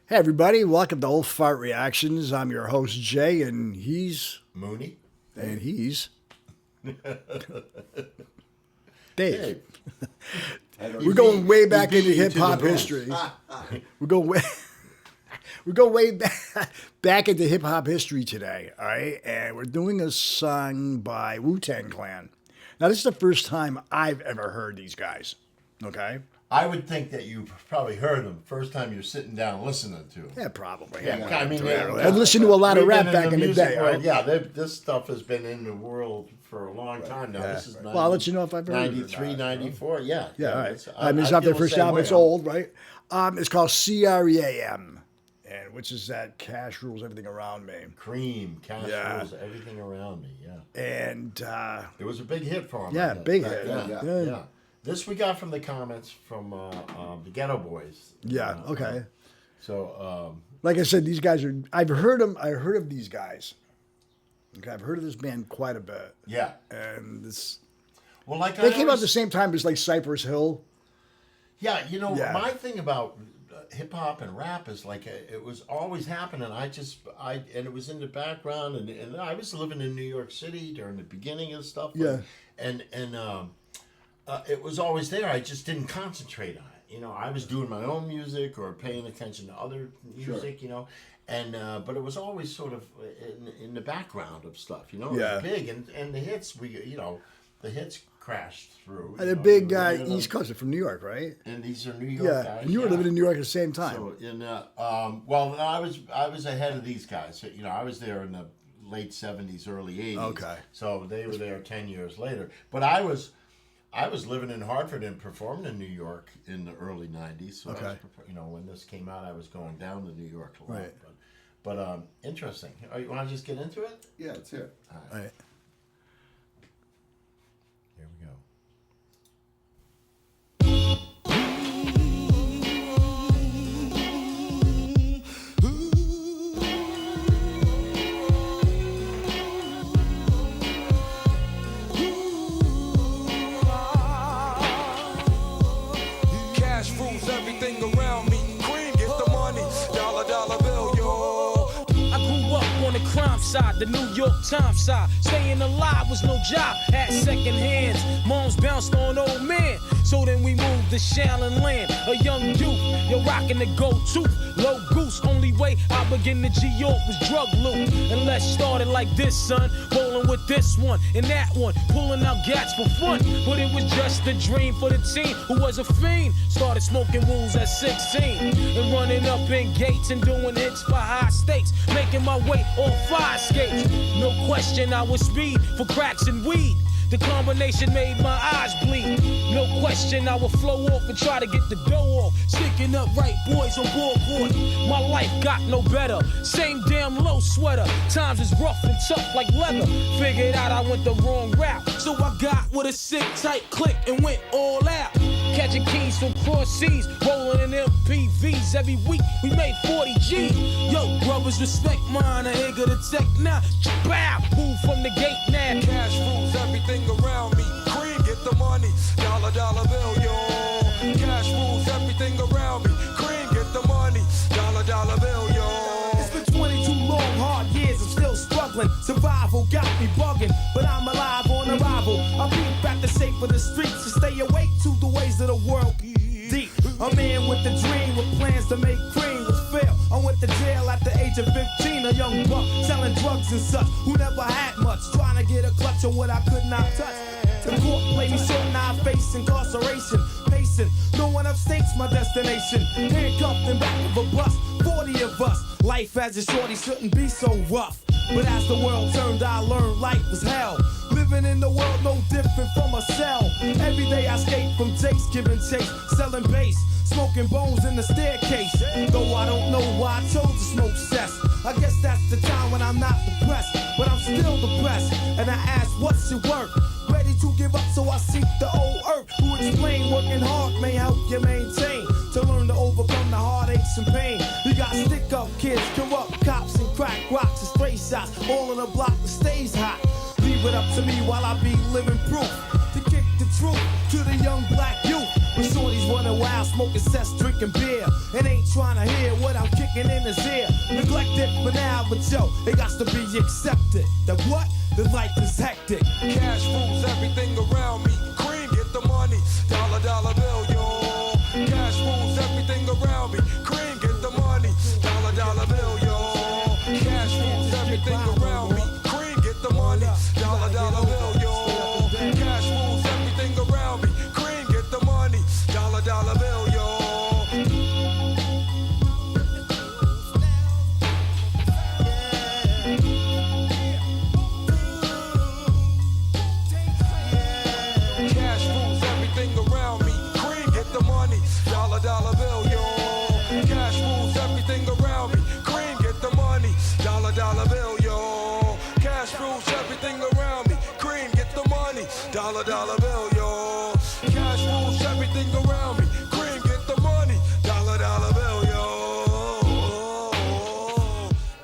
Hey everybody, welcome to Old Phart Reactions. I'm your host Jay, and he's Mooney, and he's Dave. We're going way back into hip hop history. We're going way back into hip hop history today. All right, and we're doing a song by Wu-Tang Clan. Now, this is the first time I've ever heard these guys. Okay. I would think that you've probably heard them first time you're sitting down listening to them. Yeah, probably. Yeah, I mean, I listened to a lot of rap back in the day. World, yeah, this stuff has been in the world for a long time now. Yeah. This is 90, well, I'll let you know if I've heard 93, 94. Yeah. Yeah, all right. I mean, it's not their feel the first same album. way. It's old, right? It's called C.R.E.A.M, and which is that cash rules everything around me. C.R.E.A.M, cash Yeah. rules everything around me. Yeah. And it was a big hit for him. yeah, big hit. Yeah. This we got from the comments from the Ghetto Boys. Yeah. Okay. So, like I said, these guys are. I've heard them. I heard of these guys. Okay, I've heard of this band quite a bit. yeah. And this. Well, like They came out at the same time as like Cypress Hill. Yeah, you know, Yeah. my thing about hip hop and rap is like it was always happening. And it was in the background, and I was living in New York City during the beginning of stuff. Yeah. And it was always there. I just didn't concentrate on it. You know, I was doing my own music or paying attention to other music. You know, and but it was always sort of in the background of stuff. You know, it Yeah. was big, and the hits the hits crashed through. And the big East Coast from New York, right? And these are New York Yeah. guys. And you were living in New York at the same time. So well, I was ahead of these guys. You know, I was there in the late '70s, early '80s. Okay. So they were there 10 years later. But I was living in Hartford and performing in New York in the early '90s. So Okay. when this came out, I was going down to New York a lot. Right. But interesting. You want to just get into it? Yeah, it's here. All All right. Here we go. Cash rules everything around me. Cream, get the money. Dollar bill, yo. I grew up on the crime side, the New York Times side. Staying alive was no job, had second hands. Moms bounced on old men. So then we moved to Shaolin Land, a young youth. You're rocking the go-to, low goose. Only way I began to G-York was drug loot. And let's start it like this, son. Rolling with this one and that one, pulling out gats for fun. But it was just a dream for the teen who was a fiend. Started smoking wools at 16 and running up in gates and doing hits for high stakes. Making my way on fire skates. No question I was speed for cracks and weed. The combination made my eyes bleed. No question I would flow off and try to get the dough off. Sticking up right boys on board. My life got no better. Same damn low sweater. Times is rough and tough like leather. Figured out I went the wrong route. So I got with a sick tight click and went all out. Catching keys from cross seas, rolling in MPVs. Every week we made 40 G's. Yo, brothers, respect mine. I ain't gonna take now. Bow, move from the gate now. Cash rules everything around me. Cream, get the money. Dollar bill, yo. Cash rules everything around me. Cream, get the money. Dollar bill, yo. It's been 22 long, hard years, I'm still struggling. Survival got me bugging, but I'm alive on arrival. I beat back the shape of the streets to stay awake to the ways of the world. Deep, a man with a dream, with plans to make cream was fail. I went to jail at the age of 15, a young buck selling drugs and such, who never had much, trying to get a clutch on what I could not touch. The court played me short, now I face incarceration. Pacing, no one upstates my destination. Handcuffed in back of a bus, 40 of us. Life as a shorty shouldn't be so rough. But as the world turned, I learned life was hell. Living in the world no different from a cell. Every day I skate from Jake's giving chase, selling bass, smoking bones in the staircase. Though I don't know why I chose to smoke cess. I guess that's the time when I'm not depressed, but I'm still depressed. And I ask, what's it worth? Ready to give up, so I seek the old earth, who explain working hard may help you maintain. To learn to overcome the heartaches and pain. We got stick-up kids, corrupt cops, and crack rocks and stray shots. All in a block that stays hot. Leave it up to me while I be living proof. To kick the truth to the young black youth. When shorties running wild, smoking cess, drinking beer, and ain't trying to hear what I'm kicking in his ear. Neglected for now, but yo, it got to be accepted. That what? The life is hectic. Cash rules everything around me. Cream, get the money. Dollar, dollar bill, yo. Cash rules everything around me. Cream, get the money. Dollar, dollar bill, yo. Cash rules everything around me. Cream, get the money. Dollar, dollar bill, yo. Cash rules everything around me. Cream, get the money. Dollar, dollar bill, yo. Dollar bill, yo. Cash rules everything around me. Cream, get the money. Dollar, dollar bill, yo. Cash rules everything around me. Cream, get the money. Dollar, dollar bill, yo. Cash rules everything around me. Cream, get the money. Dollar, dollar bill, yo.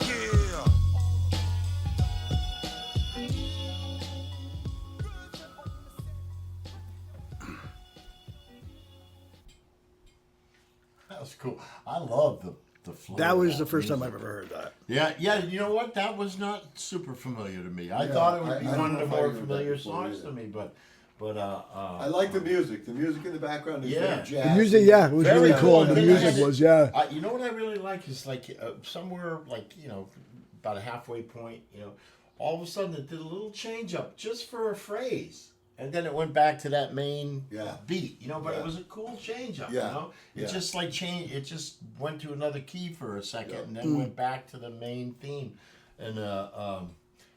Yeah. That was cool. I love the flow. That was of the first time music. I've ever heard that. Yeah. You know what? That was not super familiar to me. I thought it would be I one don't of the know if I more heard that familiar before songs either. to me, but I like the music. The music in the background is Yeah. very jazzy. The music, yeah, it was Very really cool. cool. The And music then- was, yeah. you know what I really like is like somewhere like about a halfway point. All of a sudden it did a little change up just for a phrase, and then it went back to that main Yeah. beat. But Yeah. it was a cool change up. Yeah. It Yeah. just like changed. It just went to another key for a second, Yeah. and then went back to the main theme. And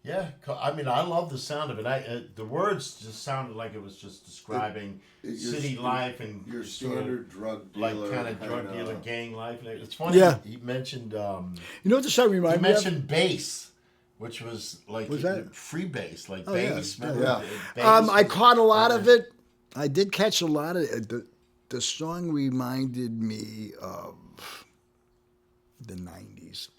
yeah, I mean, I love the sound of it. The words just sounded like it was just describing Your city life and your sort of standard drug like dealer, kind of drug kinda- dealer, gang life. And it's funny. Yeah. He mentioned. You know what the song He reminded me of? mentioned bass, which was like Was that- free bass, like Oh, yeah. bass. Yeah. Remember? Yeah. Bass I was- caught a lot of it. I did catch a lot of it. The song reminded me of the 90s.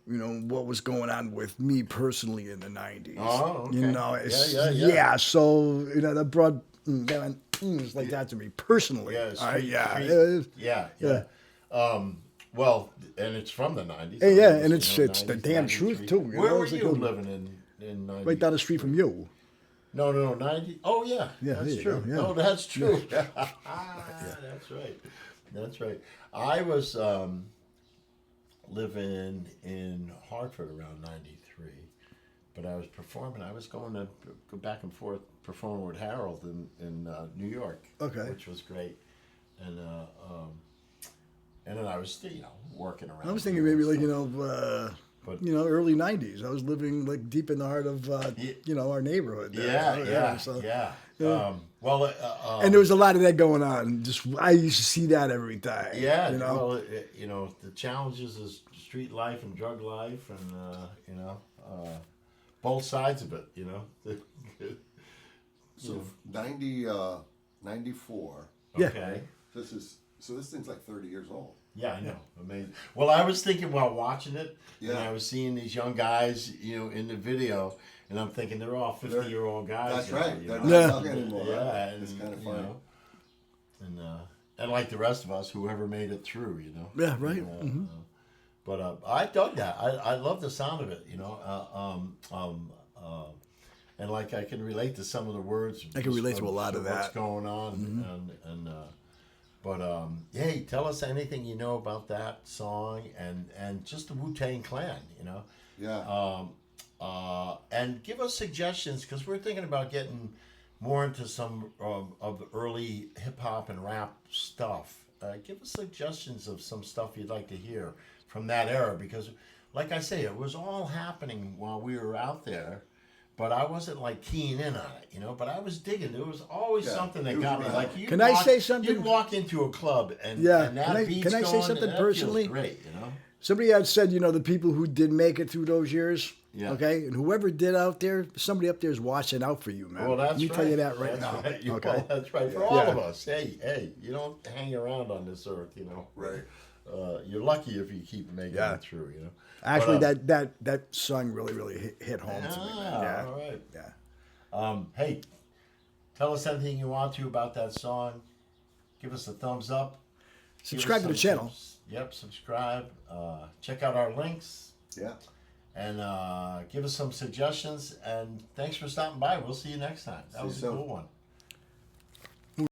What was going on with me personally in the 90s. Oh, okay. It's, Yeah. So, that brought it's like that to me personally. Yeah, All right, street- yeah. street- It was- yeah. Well, and it's from the 90s. Hey, yeah, I mean, and it's, it's the damn truth, 93. too, Where were It's like you a- living in 90? right down the street from you. No, 90. Oh, yeah. Yeah, That's there you true. go, yeah. Oh, that's true. That's right. That's right. I was living in Hartford around 93, but I was performing. I was going to go back and forth performing with Harold in New York, Okay. which was great. And then I was, working around. I was thinking maybe like, But- early 90s. I was living like deep in the heart of, our neighborhood. there. Yeah. So- And And there was a lot of that going on. I used to see that every time. yeah, You know? well, the challenges is street life and drug life, and both sides of it. So 94. Yeah. Okay. This thing's like 30 years old. Yeah, I know. Amazing. Well, I was thinking while watching it, and Yeah. I was seeing these young guys, in the video, and I'm thinking they're all 50-year-old guys. That's now, right. you They're know? not Yeah. young anymore. Yeah, and, It's kind of you funny. know, and like the rest of us, whoever made it through, Yeah, right. But I dug that. I love the sound of it, and like I can relate to some of the words. I can relate to a lot of what's that. going on, hey, tell us anything you know about that song and just the Wu-Tang Clan, Yeah. and give us suggestions because we're thinking about getting more into some of the early hip hop and rap stuff. Give us suggestions of some stuff you'd like to hear from that era because, like I say, it was all happening while we were out there. But I wasn't like keying in on it, But I was digging. There was always Yeah, something it that was got me. around. Like you. Can I say something? You'd walk into a club and Yeah, and that can I- beat's can I say going, something and that feels personally? great, Somebody had said, the people who did make it through those years. Yeah. Okay, and whoever did out there, somebody up there is watching out for you, man. Well, that's Let me right. tell you that right That's now. Right. Okay. Well, that's right for all Yeah. of us. Hey, you don't hang around on this earth, Right. You're lucky if you keep making Yeah. it through, Actually, But, that song really hit home to me, man. Yeah. all right. Yeah. Hey, tell us anything you want to about that song. Give us a thumbs up. Subscribe to the channel. Yep, subscribe. Check out our links. Yeah. And give us some suggestions. And thanks for stopping by. We'll see you next time. That was a cool one.